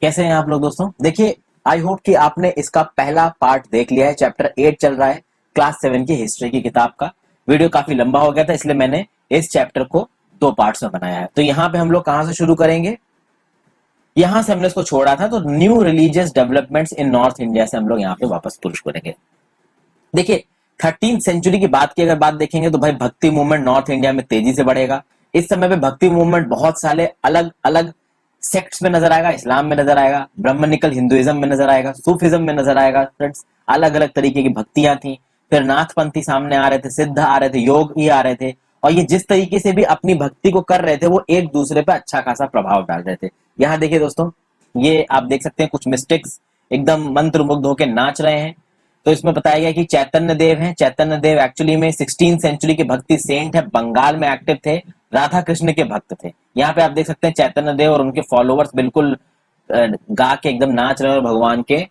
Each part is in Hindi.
कैसे हैं आप लोग दोस्तों। देखिए, आई होप कि आपने इसका पहला पार्ट देख लिया है। चैप्टर 8 चल रहा है क्लास 7 की हिस्ट्री की किताब का। वीडियो काफी लंबा हो गया था, इसलिए मैंने इस चैप्टर को 2 पार्ट्स में बनाया है। तो यहाँ पे हम लोग कहाँ से शुरू करेंगे, यहाँ से हमने इसको छोड़ा था। तो new religious developments in north India से हम लोग यहाँ पे वापस शुरू करेंगे। देखिए, 13th सेंचुरी की बात की अगर बात देखेंगे तो भाई भक्ति मूवमेंट नॉर्थ इंडिया में तेजी से बढ़ेगा। इस समय पे भक्ति मूवमेंट बहुत सारे अलग अलग सेक्ट्स में नजर आएगा। इस्लाम में नजर आएगा, ब्राह्मणिकल हिंदुइज्म में नजर आएगा, सूफिज्म में नजर आएगा। फ्रेंड्स, अलग अलग तरीके की भक्तियां थी। फिर नाथपंथी सामने आ रहे थे, सिद्ध आ रहे थे, योग ही आ रहे थे। और ये जिस तरीके से भी अपनी भक्ति को कर रहे थे वो एक दूसरे पे अच्छा खासा प्रभाव डाल रहे थे। यहाँ देखिए दोस्तों, ये आप देख सकते हैं कुछ मिस्टेक्स, एकदम मंत्र मुग्ध होकर नाच रहे हैं। तो इसमें बताया गया कि चैतन्य देव हैं। चैतन्य देव एक्चुअली में 16th सेंचुरी के भक्ति सेंट है, बंगाल में एक्टिव थे, राधा कृष्ण के भक्त थे। यहाँ पे आप देख सकते हैं चैतन्य देव और उनके फॉलोअर्स बिल्कुल गा के एकदम नाच रहे हैं और भगवान के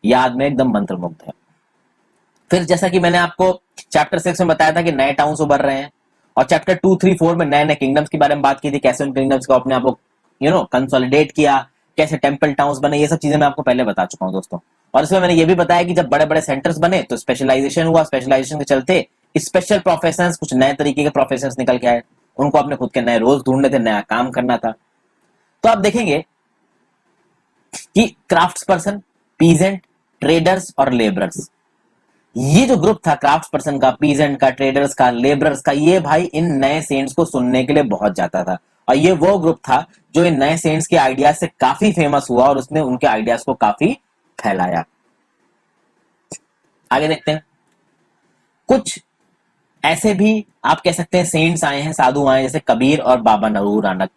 याद में एकदम मंत्रमुग्ध है। फिर जैसा कि मैंने आपको चैप्टर 6 में बताया था कि नए टाउन्स उभर रहे हैं, और चैप्टर 2, 3, 4 में नए नए किंगडम्स के बारे में बात की थी, कैसे उन किंगडम्स को अपने आप को कंसोलिडेट किया, कैसे टेंपल टाउन्स बने। ये सब चीजें मैं आपको पहले बता चुका हूं दोस्तों। और इसमें मैंने ये भी बताया कि जब बड़े बड़े सेंटर्स बने तो स्पेशलाइजेशन हुआ, स्पेशलाइजेशन के चलते स्पेशल प्रोफेशंस, कुछ नए तरीके के प्रोफेशंस निकल के आए। उनको अपने खुद के नए रोज ढूंढने थे, नया काम करना था। तो आप देखेंगे कि क्राफ्ट्स पर्सन, पीजेंट, ट्रेडर्स और लेबरर्स, ये जो ग्रुप था क्राफ्ट पर्सन का, पीजेंट का, ट्रेडर्स का, लेबरर्स का, ये भाई इन नए सेंट्स को सुनने के लिए बहुत जाता था। और ये वो ग्रुप था जो इन नए सेंट्स के आइडियाज से काफी फेमस हुआ और उसने उनके आइडियाज को काफी फैलाया। आगे देखते हैं। कुछ ऐसे भी आप कह सकते हैं सेंट्स आए हैं, साधु आए, जैसे कबीर और बाबा गुरु नानक।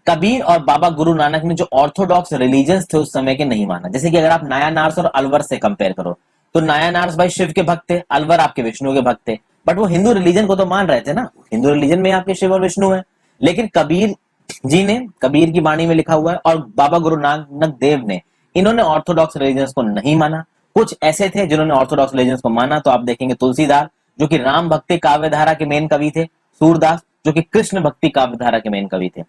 कबीर और बाबा गुरु नानक ने जो ऑर्थोडॉक्स रिलीजन थे उस समय के नहीं माना। जैसे कि अगर आप नायानार्स और अलवर से कंपेयर करो, तो नायानार्स भाई शिव के भक्त थे, अलवर आपके विष्णु के भक्त थे। बट वो हिंदू रिलीजन को तो मान रहे थे ना, हिंदू रिलीजन में आपके शिव और विष्णु है। लेकिन कबीर जी ने, कबीर की वाणी में लिखा हुआ है, और बाबा गुरु नानक देव ने, इन्होंने ऑर्थोडॉक्स रिलीजन को नहीं माना। कुछ ऐसे थे जिन्होंने ऑर्थोडॉक्स रिलीजन को माना। तो आप देखेंगे तुलसीदास जो कि राम भक्ति काव्यधारा के मेन कवि थे, सूरदास जो कि कृष्ण भक्ति काव्यधारा के मेन कवि थे।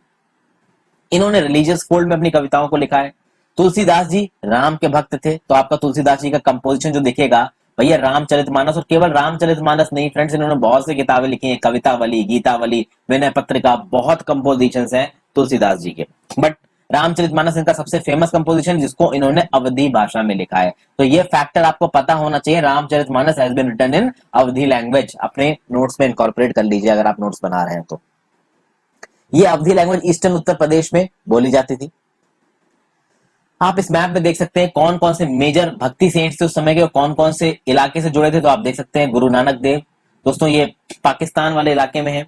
इन्होंने रिलीजियस फोल्ड में अपनी कविताओं को लिखा है। तुलसीदास जी राम के भक्त थे, तो आपका तुलसीदास जी का कंपोजिशन जो दिखेगा भैया रामचरितमानस, और केवल रामचरितमानस नहीं फ्रेंड्स, इन्होंने बहुत सी किताबें लिखी हैं, कवितावली, गीतावली, विनय पत्रिका, बहुत कंपोजिशंस हैं तुलसीदास जी के। बट रामचरितमानस इनका सबसे फेमस कंपोजिशन, जिसको इन्होंने अवधी भाषा में लिखा है। तो ये फैक्टर आपको पता होना चाहिए, Ramcharitmanas has been written in Awadhi language. अपने नोट्स में इनकॉर्पोरेट कर लीजिए अगर आप नोट्स बना रहे हैं तो। ये अवधी लैंग्वेज ईस्टर्न उत्तर प्रदेश में बोली जाती थी। आप इस मैप में देख सकते हैं कौन कौन से मेजर भक्ति सेंट्स थे उस समय के और कौन कौन से इलाके से जुड़े थे। तो आप देख सकते हैं गुरु नानक देव, दोस्तों ये पाकिस्तान वाले इलाके में है।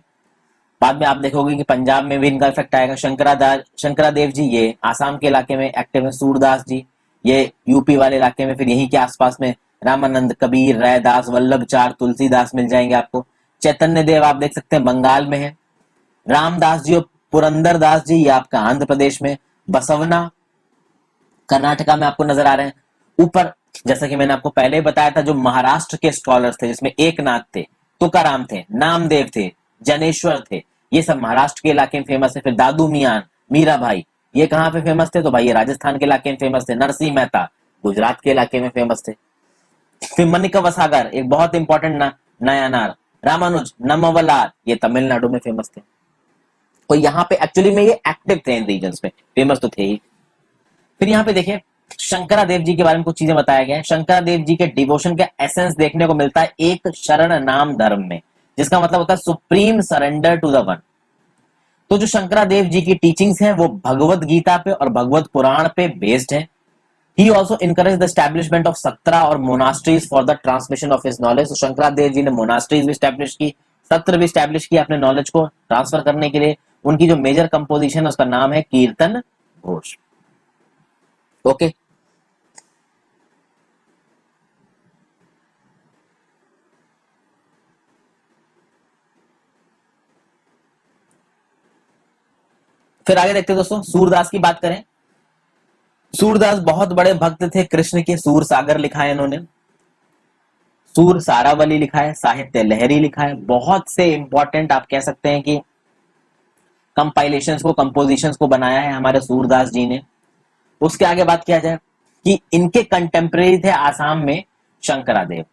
बाद में आप देखोगे कि पंजाब में भी इनका इफेक्ट आएगा। शंकरादेव जी ये आसाम के इलाके में एक्टिव है। सूरदास जी ये यूपी वाले इलाके में, फिर यहीं के आसपास में रामानंद, कबीर, रैदास, वल्लभ चार, तुलसीदास मिल जाएंगे आपको। चैतन्य देव आप देख सकते हैं बंगाल में है। रामदास जी और पुरंदर दास जी ये आपका आंध्र प्रदेश में। बसवना कर्नाटका में आपको नजर आ रहे हैं। ऊपर जैसा कि मैंने आपको पहले बताया था, जो महाराष्ट्र के स्कॉलर्स थे जिसमें एक नाथ थे, तुकाराम थे, नामदेव थे, जनेश्वर थे, ये सब महाराष्ट्र के इलाके में फेमस है। फिर दादू मियान, मीरा भाई, ये कहाँ पे फेमस थे, तो भाई ये राजस्थान के इलाके में फेमस थे। नरसिंह मेहता गुजरात के इलाके में फेमस थे। फिर मनिका वसागर एक बहुत इंपॉर्टेंट नायानार। रामानुज नमवलार ये तमिलनाडु में फेमस थे। तो यहाँ पे एक्चुअली में ये एक्टिव थे इन रीजन्स में, फेमस तो थे ही। फिर यहाँ पे देखिए शंकरादेव जी के बारे में कुछ चीजें बताया गया है। शंकरादेव जी के डिवोशन का एसेंस देखने को मिलता है एक शरण नाम धर्म में, जिसका मतलब होता है supreme surrender to the one. तो जो शंकरादेव जी की टीचिंग्स हैं वो भगवत गीता पे और भगवत पुराण पे बेस्ड है। He also encouraged the establishment of सत्र और monasteries for the transmission of his knowledge। तो शंकरादेव जी ने मोनास्ट्रीज भी स्टैब्लिश की, सत्र भी स्टैब्लिश की अपने नॉलेज को ट्रांसफर करने के लिए। उनकी जो मेजर कंपोजिशन है उसका नाम है कीर्तन घोष। ओके, फिर आगे देखते हैं दोस्तों। सूरदास की बात करें, सूरदास बहुत बड़े भक्त थे कृष्ण के। सूर सागर लिखा है इन्होंने, सूर सारावली लिखा है, साहित्य लहरी लिखा है। बहुत से इंपॉर्टेंट आप कह सकते हैं कि कंपाइलेशंस को, कंपोजिशंस को बनाया है हमारे सूरदास जी ने। उसके आगे बात किया जाए कि इनके कंटेम्परेरी थे आसाम में शंकरादेव।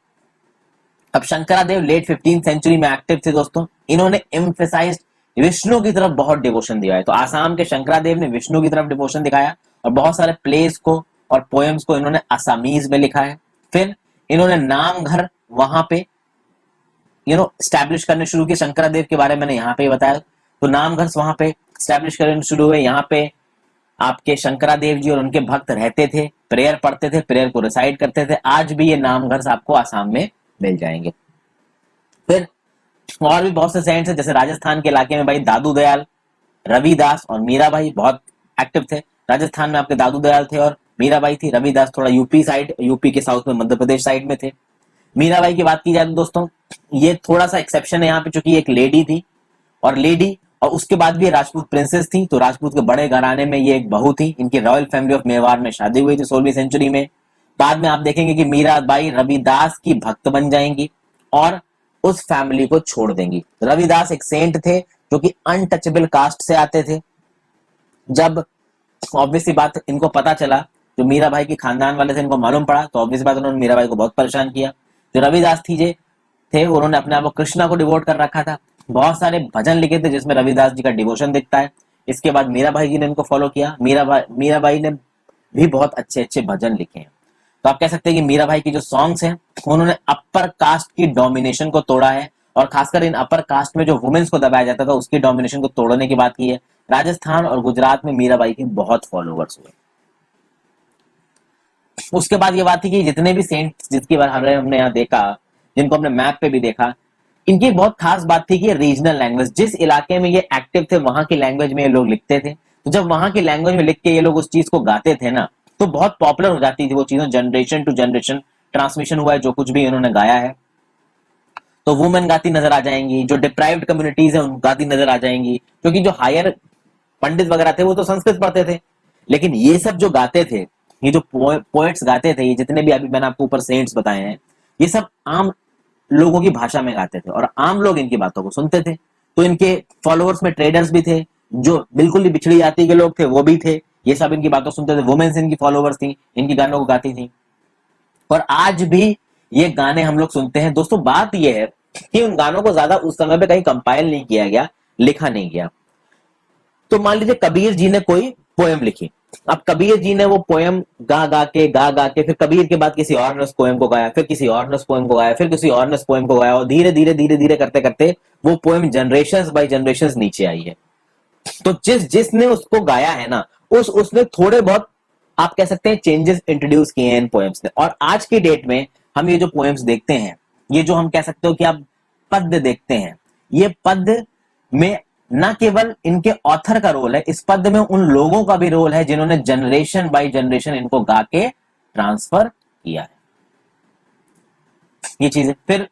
अब शंकरादेव लेट 15th सेंचुरी में एक्टिव थे दोस्तों। इन्होंने एम्फेसाइज्ड विष्णु की तरफ बहुत डिवोशन दिया है। तो आसाम के शंकरादेव ने विष्णु की तरफ डिवोशन दिखाया और बहुत सारे प्लेस को और पोएम्स को इन्होंने असमीज में लिखा है। फिर इन्होंने नाम घर वहां पे स्टैब्लिश करने शुरू किए। शंकरादेव के बारे में मैंने यहाँ पे बताया, तो नाम घर वहां पे स्टैब्लिश करने शुरू हुए। यहाँ पे आपके शंकरादेव जी और उनके भक्त रहते थे, प्रेयर पढ़ते थे, प्रेयर को रिसाइट करते थे। आज भी ये नाम घर आपको आसाम में मिल जाएंगे। फिर और भी बहुत से सेंट्स हैं, जैसे राजस्थान के इलाके में भाई दादू दयाल, रविदास और मीराबाई बहुत एक्टिव थे। राजस्थान में आपके दादू दयाल थे और मीराबाई थी। रविदास थोड़ा यूपी साइड, यूपी के साउथ में मध्य प्रदेश साइड में थे। मीराबाई की बात की जाए तो दोस्तों ये थोड़ा सा एक्सेप्शन है यहाँ पे, चूंकि एक लेडी थी और उसके बाद भी ये राजपूत प्रिंसेस थी। तो राजपूत के बड़े घराने में ये एक बहू थी। इनकी रॉयल फैमिली ऑफ मेवाड़ में शादी हुई थी 16वीं सेंचुरी में। बाद में आप देखेंगे कि मीराबाई रविदास की भक्त बन जाएंगी और उस फैमिली को छोड़ देंगी। रविदास एक सेंट थे जो कि अनटचेबल कास्ट से आते थे। जब ऑब्वियसली बात इनको पता चला, जो मीराबाई की खानदान वाले थे इनको मालूम पड़ा, तो ऑब्वियस बात उन्होंने मीराबाई को बहुत परेशान किया। जो रविदास थे उन्होंने अपने आप को कृष्णा को डिवोट कर रखा था। बहुत सारे भजन लिखे थे जिसमें रविदास जी का डिवोशन दिखता है। इसके बाद मीराबाई जी ने इनको फॉलो किया। मीराबाई ने भी बहुत अच्छे अच्छे भजन लिखे हैं। तो आप कह सकते हैं कि मीराबाई की जो सॉन्ग्स हैं उन्होंने अपर कास्ट की डोमिनेशन को तोड़ा है और खासकर इन अपर कास्ट में जो वुमेन्स को दबाया जाता था उसकी डोमिनेशन को तोड़ने की बात की है। राजस्थान और गुजरात में मीराबाई के बहुत फॉलोवर्स हुए। उसके बाद ये बात थी कि जितने भी सेंट्स जिसकी बात हमने यहाँ देखा, जिनको हमने मैप पे भी देखा, इनकी बहुत खास बात थी कि रीजनल लैंग्वेज, जिस इलाके में ये एक्टिव थे वहां की लैंग्वेज में ये लोग लिखते थे। तो जब वहां की लैंग्वेज में लिख के ये लोग उस चीज को गाते थे ना, तो बहुत पॉपुलर हो जाती थी वो चीजें। जनरेशन टू जनरेशन ट्रांसमिशन हुआ है जो कुछ भी इन्होंने गाया है। तो वुमेन गाती नजर आ जाएंगी, जो डिप्राइव्ड कम्युनिटीज है उन गाती नजर आ जाएंगी, क्योंकि जो हायर पंडित वगैरह थे वो तो संस्कृत पढ़ते थे। लेकिन ये सब जो गाते थे, ये जो पोएट्स गाते थे, ये जितने भी अभी मैंने आपको ऊपर सेंट्स बताए हैं, ये सब आम लोगों की भाषा में गाते थे और आम लोग इनकी बातों को सुनते थे। तो इनके फॉलोअर्स में ट्रेडर्स भी थे, जो बिल्कुल ही पिछड़ी जाति के लोग थे वो भी थे। ये सब इनकी बातों सुनते थे। वुमेन्स इनकी फॉलोअर्स थी, इनकी गानों को गाती थी और आज भी ये गाने हम लोग सुनते हैं। दोस्तों बात यह है कि उन गानों को ज्यादा उस समय पे कहीं कंपाइल नहीं किया गया, लिखा नहीं गया। तो मान लीजिए कबीर जी ने कोई पोएम लिखी। अब कबीर जी ने वो पोएम गा गा के फिर कबीर के बाद किसी और ने उस पोएम को गाया, फिर किसी और ने उस पोएम को गाया, फिर किसी और ने उस पोएम को गाया और धीरे धीरे करते करते वो पोएम जनरेशंस बाय जनरेशंस नीचे आई है। तो जिसने उसको गाया है ना, उसने थोड़े बहुत आप कह सकते हैं चेंजेस इंट्रोड्यूस किए हैं इन पोएम्स ने। और आज की डेट में हम ये जो पोएम्स देखते हैं, ये जो हम कह सकते हो कि आप पद्य देखते हैं, ये पद्य में न केवल इनके ऑथर का रोल है, इस पद्य में उन लोगों का भी रोल है जिन्होंने जनरेशन बाय जनरेशन इनको गा के ट्रांसफर किया है ये चीजें। फिर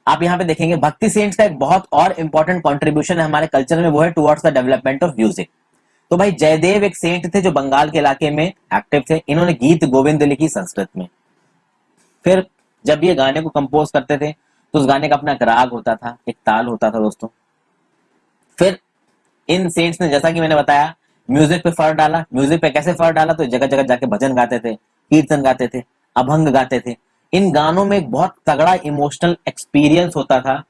आप यहां पे देखेंगे भक्ति सेंट्स का एक बहुत और इंपॉर्टेंट कंट्रीब्यूशन है हमारे कल्चर में, वो है towards the development of music. तो भाई जयदेव एक सेंट थे जो बंगाल के इलाके में एक्टिव थे। इन्होंने गीत गोविंद लिखी संस्कृत में। फिर जब ये गाने को कंपोज करते थे तो उस गाने का अपना एक राग होता था, एक ताल होता था दोस्तों। फिर इन सेंट्स ने, जैसा कि मैंने बताया, म्यूजिक पे फर्क डाला। म्यूजिक पे कैसे फर्क डाला? तो जगह जगह जाके भजन गाते थे, कीर्तन गाते थे, अभंग गाते थे। इन गानों में एक बहुत तगड़ा इमोशनल एक्सपीरियंस होता था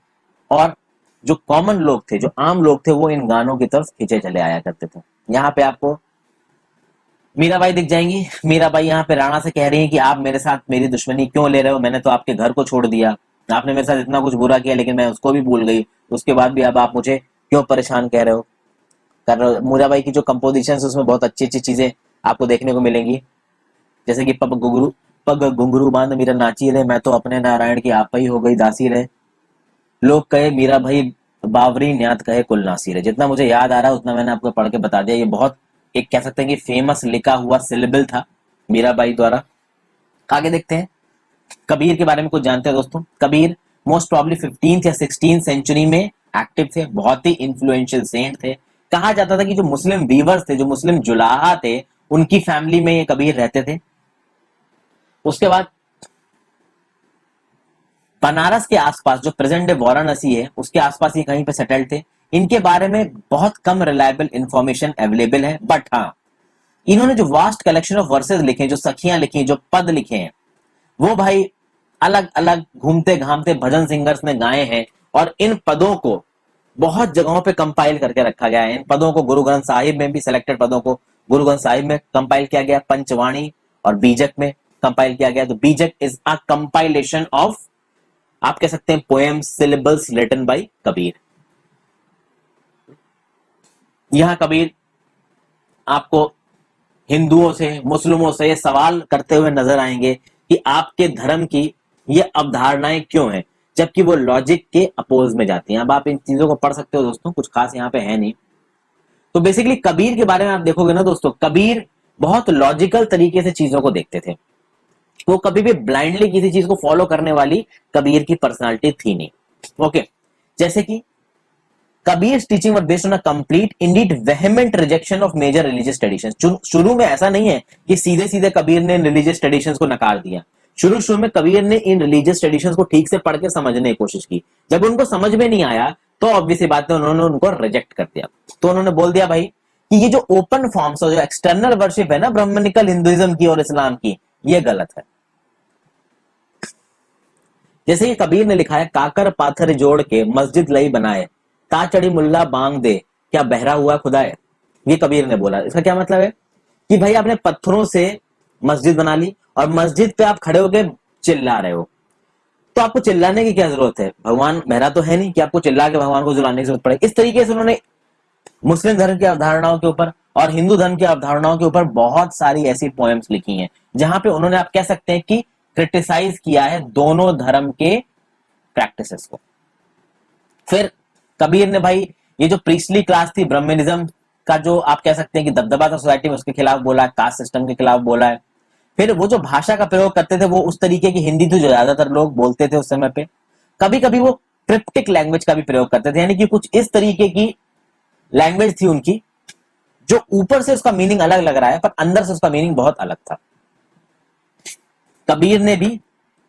और जो कॉमन लोग थे, जो आम लोग थे, वो इन गानों की तरफ खींचे चले आया करते थे। यहाँ पे आपको मीराबाई दिख जाएंगी। मीराबाई यहाँ पे राणा से कह रही है कि आप मेरे साथ मेरी दुश्मनी क्यों ले रहे हो? मैंने तो आपके घर को छोड़ दिया, आपने मेरे साथ इतना कुछ बुरा किया, लेकिन मैं उसको भी भूल गई। उसके बाद भी अब आप मुझे क्यों परेशान कह रहे हो, कर रहे हो? मीराबाई की जो कंपोजिशन है उसमें बहुत अच्छी अच्छी चीजें आपको देखने को मिलेंगी, जैसे कि पग घुंघरू बांध मीरा नाची रे, मैं तो अपने नारायण की आप ही हो गई दासी रे, लोग कहे मीरा भाई बावरी, न्यात कहे कुल नासी रे। जितना मुझे याद आ रहा है उतना मैंने आपको पढ़ के बता दिया। ये बहुत एक कह सकते हैं कि फेमस लिखा हुआ सिलेबल था मीराबाई द्वारा। आगे देखते हैं, कबीर के बारे में कुछ जानते हैं दोस्तों। कबीर मोस्ट प्रॉब्ली 15th या 16th सेंचुरी में एक्टिव थे, बहुत ही इन्फ्लुएंशियल सेंट थे। कहा जाता था कि जो मुस्लिम वीवर्स थे, जो मुस्लिम जुलाहा थे, उनकी फैमिली में ये कबीर रहते थे। उसके बाद बनारस के आसपास, जो प्रेजेंट डे वाराणसी है, उसके आसपास ये कहीं पे सेटल्ड थे। इनके बारे में बहुत कम रिलायबल इंफॉर्मेशन अवेलेबल है, बट हाँ इन्होंने जो वास्ट कलेक्शन ऑफ वर्सेस लिखे, जो सखियां लिखी, जो पद लिखे हैं, वो भाई अलग अलग घूमते घामते भजन सिंगर्स ने गाए हैं, और इन पदों को बहुत जगहों पे कंपाइल करके रखा गया है। इन पदों को गुरु ग्रंथ साहिब में भी, सिलेक्टेड पदों को गुरु ग्रंथ साहिब में कंपाइल किया गया, पंचवाणी और बीजक में कंपाइल किया गया। तो बीजक इज अ कंपाइलेशन ऑफ, आप कह सकते हैं, poems, syllables written by Kabir. यहां कबीर आपको हिंदुओं से, मुस्लिमों से ये सवाल करते हुए नजर आएंगे कि आपके धर्म की ये अवधारणाएं क्यों हैं, जबकि वो लॉजिक के अपोज में जाती हैं। अब आप इन चीजों को पढ़ सकते हो दोस्तों, कुछ खास यहाँ पे है नहीं। तो बेसिकली कबीर के बारे में आप देखोगे ना दोस्तों, कबीर बहुत लॉजिकल तरीके से चीजों को देखते थे। वो कभी भी ब्लाइंडली किसी चीज को फॉलो करने वाली कबीर की पर्सनालिटी थी नहीं। ओके, जैसे कि Kabir's teaching was based on a complete, indeed vehement rejection of major religious traditions। शुरू में ऐसा नहीं है कि सीधे सीधे कबीर ने रिलीजियस ट्रेडिशंस को नकार दिया। शुरू में कबीर ने इन रिलीजियस ट्रेडिशंस को ठीक से पढ़ के समझने की कोशिश की। जब उनको समझ में नहीं आया तो ऑब्वियसली बात है, उन्होंने उनको रिजेक्ट कर दिया। तो उन्होंने बोल दिया भाई कि ये जो ओपन फॉर्म्स और जो एक्सटर्नल वर्शिप है ना ब्राह्मणिकल हिंदुइज्म की और इस्लाम की, ये गलत है। जैसे कि कबीर ने लिखा है, काकर पाथर जोड़ के मस्जिद लई बनाए, ता चढ़ी मुल्ला बांग दे, क्या बहरा हुआ खुदा है। ये कबीर ने बोला। इसका क्या मतलब है कि भाई आपने पत्थरों से मस्जिद बना ली और मस्जिद पे आप खड़े होकर चिल्ला रहे हो, तो आपको चिल्लाने की क्या जरूरत है, भगवान बहरा तो है नहीं कि आपको चिल्ला के भगवान को जुलाने की जरूरत पड़े। इस तरीके से उन्होंने मुस्लिम धर्म की अवधारणाओं के ऊपर और हिंदू धर्म की अवधारणाओं के ऊपर बहुत सारी ऐसी पोएम्स लिखी हैं, जहां पे उन्होंने, आप कह सकते हैं कि, क्रिटिसाइज किया है दोनों धर्म के प्रैक्टिसेस को। फिर कबीर ने भाई ये जो प्रीस्टली क्लास थी, ब्राह्मणिज्म का जो आप कह सकते हैं कि दबदबा था सोसाइटी में, उसके खिलाफ बोला है, कास्ट सिस्टम के खिलाफ बोला है। फिर वो जो भाषा का प्रयोग करते थे वो उस तरीके की हिंदी थी जो ज्यादातर लोग बोलते थे उस समय पे। कभी कभी वो क्रिप्टिक लैंग्वेज का भी प्रयोग करते थे, यानी कि कुछ इस तरीके की लैंग्वेज थी उनकी जो ऊपर से उसका मीनिंग अलग लग रहा है पर अंदर से उसका मीनिंग बहुत अलग था। कबीर ने भी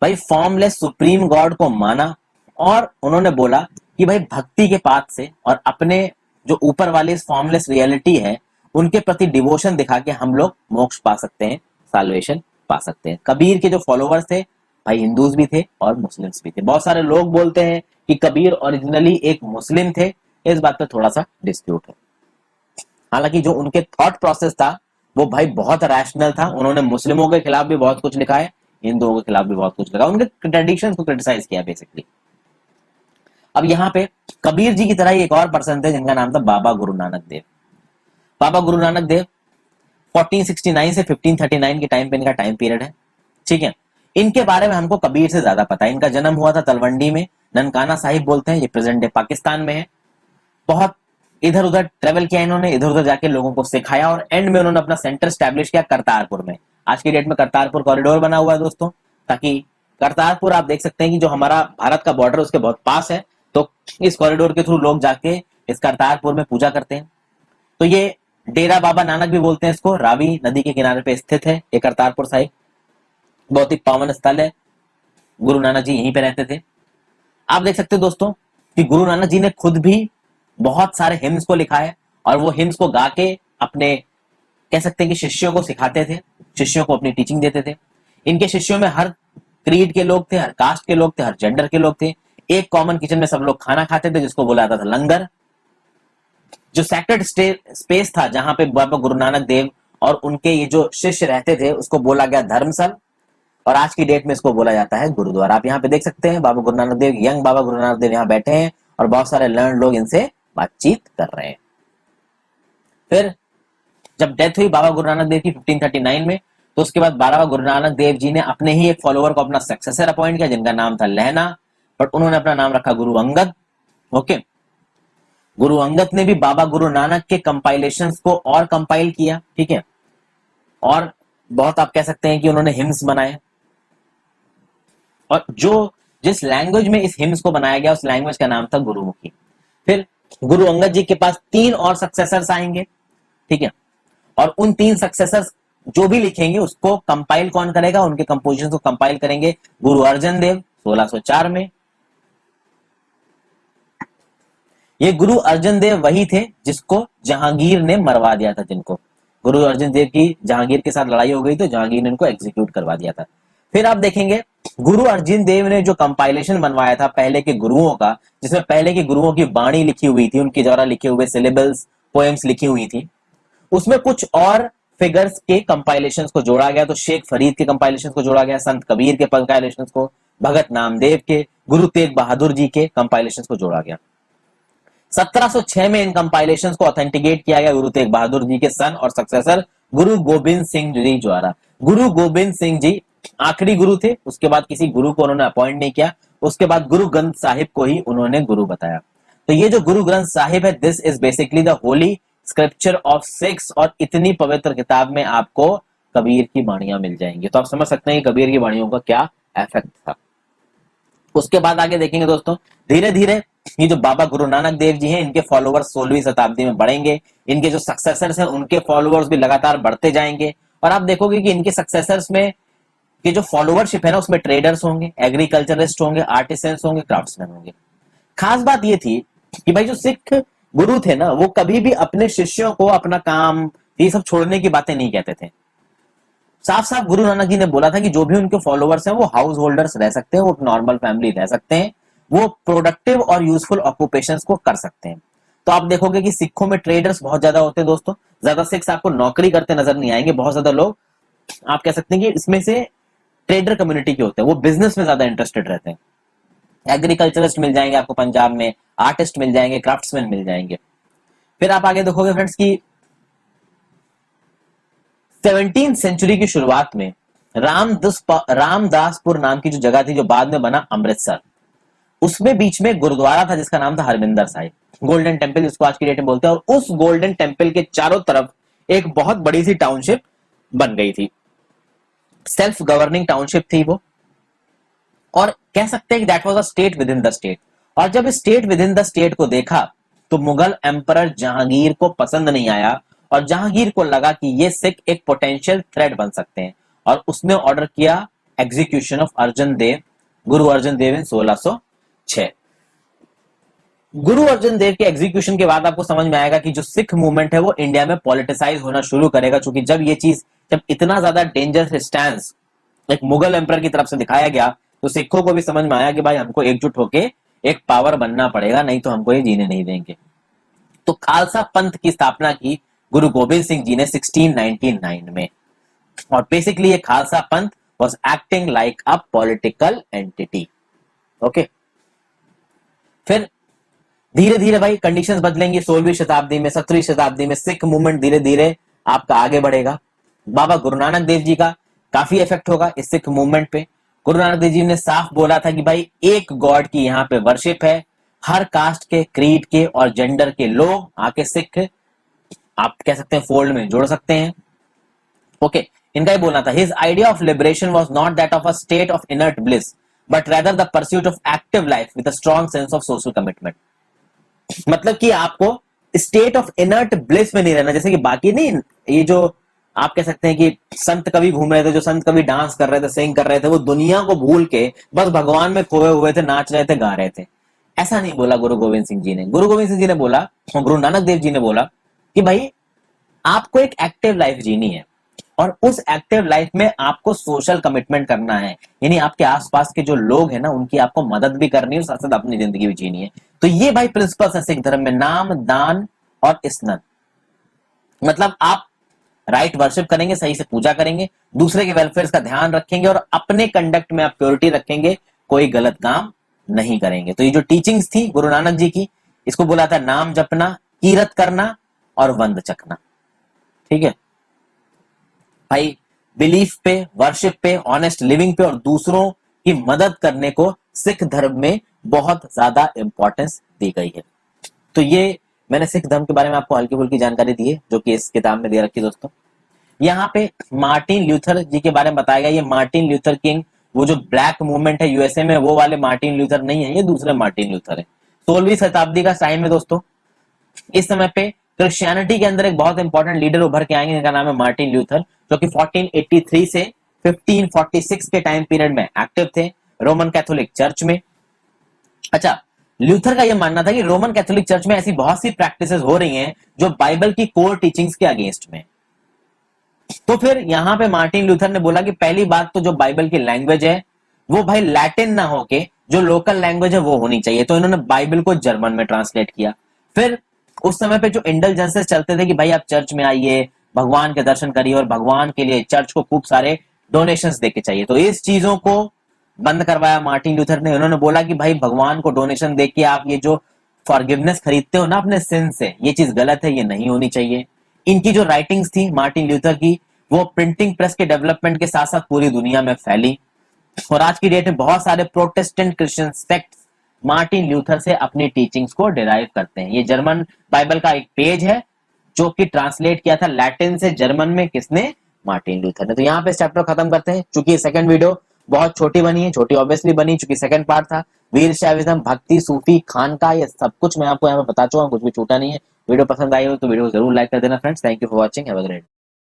भाई फॉर्मलेस सुप्रीम गॉड को माना और उन्होंने बोला कि भाई भक्ति के पाथ से और अपने जो ऊपर वाले इस फॉर्मलेस रियलिटी है उनके प्रति डिवोशन दिखा के हम लोग मोक्ष पा सकते हैं, साल्वेशन पा सकते हैं। कबीर के जो फॉलोवर्स थे भाई हिंदूज भी थे और मुस्लिम्स भी थे। बहुत सारे लोग बोलते हैं कि कबीर ओरिजिनली एक मुस्लिम थे, इस बात पे थोड़ा सा डिस्प्यूट है। हालांकि जो उनके थॉट प्रोसेस था वो भाई बहुत रैशनल था। उन्होंने मुस्लिमों के खिलाफ भी बहुत कुछ लिखा है, हिंदुओं के खिलाफ भी बहुत कुछ लिखा, उनके ट्रेडिशंस को क्रिटिसाइज किया बेसिकली। अब यहाँ पे कबीर जी की तरह ही एक और पर्सन थे जिनका नाम था बाबा गुरु नानक देव। बाबा गुरु नानक देव 1469 से 1539 के टाइम पे इनका टाइम पीरियड है, ठीक है। इनके बारे में हमको कबीर से ज्यादा पता है। इनका जन्म हुआ था तलवंडी में, ननकाना साहिब बोलते हैं, ये प्रेजेंट डे पाकिस्तान में है। बहुत इधर उधर ट्रेवल किया इन्होंने, इधर उधर जाके लोगों को सिखाया और एंड में उन्होंने अपना सेंटर स्टैब्लिश किया करतारपुर में। आज की डेट में करतारपुर कॉरिडोर बना हुआ है दोस्तों, ताकि करतारपुर आप देख सकते हैं कि जो हमारा भारत का बॉर्डर उसके बहुत पास है, तो इस कॉरिडोर के थ्रू लोग जाके इस करतारपुर में पूजा करते हैं। तो ये डेरा बाबा नानक भी बोलते हैं इसको, रावी नदी के किनारे पे स्थित है ये करतारपुर साहिब। बहुत ही पावन स्थल है, गुरु नानक जी यहीं पे रहते थे। आप देख सकते हो दोस्तों कि गुरु नानक जी ने खुद भी बहुत सारे हिम्स को लिखा है और वो हिम्स को गा के अपने, कह सकते हैं कि, शिष्यों को सिखाते थे, शिष्यों को अपनी टीचिंग देते थे। इनके शिष्यों में हर क्रीड के लोग थे, हर कास्ट के लोग थे, हर जेंडर के लोग थे। एक कॉमन किचन में सब लोग खाना खाते थे जिसको बोला जाता था लंगर। जो सैक्रेड स्पेस था जहां पे बाबा गुरु नानक देव और उनके ये जो शिष्य रहते थे उसको बोला गया धर्मस्थल, और आज की डेट में इसको बोला जाता है गुरुद्वारा। आप यहाँ पे देख सकते हैं बाबा गुरु नानक देव, यंग बाबा गुरु नानक देव यहाँ बैठे हैं और बहुत सारे लर्न लोग इनसे बातचीत कर रहे हैं। फिर जब डेथ हुई बाबा गुरु नानक देव की 1539 में, तो उसके बाद बाबा गुरु नानक देव जी ने अपने ही एक फॉलोअर को अपना सक्सेसर अपॉइंट किया जिनका नाम था लहना, बट उन्होंने अपना नाम रखा गुरु अंगद। ओके, गुरु अंगद ने भी बाबा गुरु नानक के कंपाइलेशंस को और कंपाइल किया, ठीक है, और बहुत आप कह सकते हैं कि उन्होंने हिम्स बनाए, और जो जिस लैंग्वेज में इस हिम्स को बनाया गया उस लैंग्वेज का नाम था गुरुमुखी। फिर गुरु अंगद जी के पास 3 और सक्सेसर्स आएंगे, ठीक है, और उन 3 सक्सेसर्स जो भी लिखेंगे उसको कंपाइल कौन करेगा, उनके कंपोजिशन को कंपाइल करेंगे गुरु अर्जन देव 1604 में। ये गुरु अर्जन देव वही थे जिसको जहांगीर ने मरवा दिया था, जिनको गुरु अर्जन देव की जहांगीर के साथ लड़ाई हो गई तो जहांगीर ने इनको एग्जीक्यूट करवा दिया था। फिर आप देखेंगे गुरु अर्जन देव ने जो कंपाइलेशन बनवाया था पहले के गुरुओं का, जिसमें पहले के गुरुओं की वाणी लिखी हुई थी, उनके द्वारा लिखे हुए सिलेबल्स पोएम्स लिखी हुई थी, उसमें कुछ और फिगर्स के कंपाइलेशंस को जोड़ा गया। तो शेख फरीद के कंपाइलेशंस को जोड़ा गया, संत कबीर के कंपाइलेशंस को, भगत नामदेव के, गुरु तेग बहादुर जी के कंपाइलेशंस को जोड़ा गया। 1706 में इन कंपाइलेशंस को ऑथेंटिकेट किया गया गुरु तेग बहादुर जी के सन और सक्सेसर गुरु गोविंद सिंह जी द्वारा। गुरु गोविंद सिंह जी आखिरी गुरु थे, उसके बाद किसी गुरु को उन्होंने अपॉइंट नहीं किया, उसके बाद गुरु ग्रंथ साहिब को ही उन्होंने गुरु बताया। तो ये जो गुरु ग्रंथ साहिब है, this is basically the Holi scripture of six, और इतनी पवित्र किताब में आपको कबीर की वाणियां मिल जाएंगी। तो आप समझ सकते हैं कि कबीर की वाणियों का क्या इफेक्ट था। उसके बाद आगे देखेंगे दोस्तों, धीरे धीरे ये जो बाबा गुरु नानक देव जी हैं, इनके फॉलोवर्स 16वीं शताब्दी में बढ़ेंगे, इनके जो सक्सेसर्स हैं उनके फॉलोवर्स भी लगातार बढ़ते जाएंगे, और आप देखोगे कि इनके सक्सेसर्स में कि जो फॉलोवरशिप है ना, उसमें ट्रेडर्स होंगे, एग्रीकल्चरिस्ट होंगे, आर्टिसंस होंगे, क्राफ्ट्समैन होंगे। खास बात ये थी कि भाई जो सिख गुरु थे ना, वो कभी भी अपने शिष्यों को अपना काम ये सब छोड़ने की बातें नहीं कहते थे। साफ साफ गुरु नानक जी ने बोला था कि जो भी उनके फॉलोवर्स हैं वो हाउस होल्डर्स रह सकते हैं, वो नॉर्मल फैमिली रह सकते हैं, वो प्रोडक्टिव और यूजफुल ऑक्यूपेशंस को कर सकते हैं। तो आप देखोगे कि सिखों में ट्रेडर्स बहुत ज्यादा होते हैं दोस्तों, ज्यादा सिख्स आपको नौकरी करते नजर नहीं आएंगे। बहुत ज्यादा लोग आप कह सकते हैं कि इसमें से ट्रेडर कम्युनिटी के होते हैं, वो बिजनेस में ज्यादा इंटरेस्टेड रहते हैं। एग्रीकल्चरिस्ट मिल जाएंगे आपको पंजाब में, आर्टिस्ट मिल जाएंगे, क्राफ्ट्समैन मिल जाएंगे। फिर आप आगे देखोगे फ्रेंड्स की 17वीं सेंचुरी की शुरुआत में रामदासपुर नाम की जो जगह थी, जो बाद में बना अमृतसर, उसमें बीच में गुरुद्वारा था जिसका नाम था हरमिंदर साहिब, गोल्डन टेम्पल जिसको आज की डेट में बोलते हैं। और उस गोल्डन टेम्पल के चारों तरफ एक बहुत बड़ी सी टाउनशिप बन गई थी, सेल्फ गवर्निंग टाउनशिप थी वो, और कह सकते हैं कि that was a state with in the state. और जब state with in the state को देखा तो मुगल एम्परर जहांगीर को पसंद नहीं आया, और जहांगीर को लगा कि ये सिख एक पोटेंशियल थ्रेट बन सकते हैं, और उसने ऑर्डर किया एग्जीक्यूशन ऑफ अर्जन देव, गुरु अर्जन देव इन 1606। गुरु अर्जन देव के एग्जीक्यूशन के बाद आपको समझ में आएगा कि जो सिख मूवमेंट है वो इंडिया में पॉलिटिसाइज होना शुरू करेगा, क्योंकि जब इतना ज्यादा डेंजरस स्टैंस एक मुगल एम्परर की तरफ से दिखाया गया तो सिखों को भी समझ में आया कि भाई हमको एकजुट होके एक पावर बनना पड़ेगा, नहीं तो हमको ये जीने नहीं देंगे। तो खालसा पंथ की स्थापना की गुरु गोविंद सिंह जी ने 1699 में, और बेसिकली ये खालसा पंथ was acting like a political entity. Okay, फिर धीरे धीरे भाई कंडीशंस बदलेंगी। 16वीं शताब्दी में, 17वीं शताब्दी में सिख मूवमेंट धीरे धीरे आपका आगे बढ़ेगा। बाबा गुरु नानक देव जी का काफी इफेक्ट होगा इस सिख मूवमेंट पे। गुरु नानक देव जी ने साफ बोला था कि भाई एक गॉड की यहाँ पे वर्शिप है, हर कास्ट के, क्रीड के और जेंडर के लोग आके सिख आप कह सकते हैं फोल्ड में जोड़ सकते हैं। ओके, इनका ही बोलना था, his idea of liberation was not that of a state of inert bliss but rather the pursuit of active life with a strong sense of social commitment. मतलब कि आपको स्टेट ऑफ इनर्ट ब्लिस में नहीं रहना, जैसे कि बाकी नहीं, ये जो आप कह सकते हैं कि संत कवि घूम रहे थे, जो संत कवि डांस कर रहे थे, सिंग कर रहे थे, वो दुनिया को भूल के बस भगवान में खोए हुए थे, नाच रहे थे, गा रहे थे। ऐसा नहीं बोला गुरु गोविंद सिंह जी ने। गुरु गोविंद सिंह जी ने बोला, गुरु नानक देव जी ने बोला कि भाई आपको एक एक्टिव लाइफ जीनी है, और उस एक्टिव लाइफ में आपको सोशल कमिटमेंट करना है, यानी आपके आसपास के जो लोग हैं ना, उनकी आपको मदद भी करनी है और साथ साथ अपनी जिंदगी भी जीनी है। तो ये भाई प्रिंसिपल्स है सिख धर्म में, नाम, दान और स्नन। मतलब आप राइट वर्शिप करेंगे, सही से पूजा करेंगे, दूसरे के वेलफेयर का ध्यान रखेंगे, और अपने कंडक्ट में आप प्योरिटी रखेंगे, कोई गलत काम नहीं करेंगे। तो ये जो टीचिंग्स थी गुरु नानक जी की, इसको बोला था नाम जपना, कीरत करना और वंद चखना। ठीक है भाई, बिलीफ पे, वर्शिप पे, ऑनेस्ट लिविंग पे और दूसरों की मदद करने को सिख धर्म में बहुत ज्यादा इंपॉर्टेंस दी गई है। तो ये मैंने सिख धर्म के बारे में आपको हल्की फुल्की जानकारी दी है, जो कि इस किताब में दे रखी है दोस्तों। यहाँ पे मार्टिन ल्यूथर जी के बारे में बताया गया। ये मार्टिन ल्यूथर किंग, वो जो ब्लैक मूवमेंट है यूएसए में, वो वाले मार्टिन ल्यूथर नहीं है, ये दूसरे मार्टिन ल्यूथर है। 16वीं शताब्दी का टाइम है दोस्तों। इस समय पे क्रिश्चियनिटी के अंदर एक बहुत इंपॉर्टेंट लीडर उभर के आएंगे, जिनका नाम है मार्टिन ल्यूथर, जो कि 1483 से 1546 के टाइम पीरियड में एक्टिव थे रोमन कैथोलिक चर्च में। अच्छा, ल्यूथर का यह मानना था कि रोमन कैथोलिक चर्च में ऐसी बहुत सी प्रैक्टिसेस हो रही हैं जो बाइबल की कोर टीचिंग्स के अगेंस्ट में। तो फिर यहाँ पे मार्टिन लूथर ने बोला कि पहली बात तो जो बाइबल की लैंग्वेज है वो भाई लैटिन ना होके जो लोकल लैंग्वेज है वो होनी चाहिए। तो इन्होंने बाइबल को जर्मन में ट्रांसलेट किया। फिर उस समय पे जो इंडलजेंसेस चलते थे कि भाई आप चर्च में आइए, भगवान के दर्शन करिए और भगवान के लिए चर्च को खूब सारे डोनेशंस देके चाहिए, तो इस चीजों को बंद करवाया मार्टिन लूथर ने। उन्होंने बोला कि भाई भगवान को डोनेशन देके आप ये जो फॉरगिवनेस खरीदते हो ना अपने सिन से, ये चीज गलत है, ये नहीं होनी चाहिए। इनकी जो राइटिंग्स थी मार्टिन लूथर की, वो प्रिंटिंग प्रेस के डेवलपमेंट के साथ साथ पूरी दुनिया में फैली और आज की डेट में बहुत सारे Protestant Christian sects Martin Luther से अपनी टीचिंग्स को डिराइव करते हैं। ये जर्मन बाइबल का एक पेज है जो कि ट्रांसलेट किया था लैटिन से जर्मन में, किसने? मार्टिन लूथर ने। तो यहाँ पे इस चैप्टर खत्म करते हैं। चूंकि सेकंड वीडियो बहुत छोटी बनी है, छोटी ऑब्वियसली बनी चूंकि सेकंड पार्ट था। वीर शैविज्म, भक्ति, सूफी, खानका, ये सब कुछ मैं आपको यहाँ पे बता चुका हूँ, कुछ भी छूटा नहीं है। वीडियो पसंद आई हो तो वीडियो को जरूर लाइक कर देना friends. Thank you for watching, have a great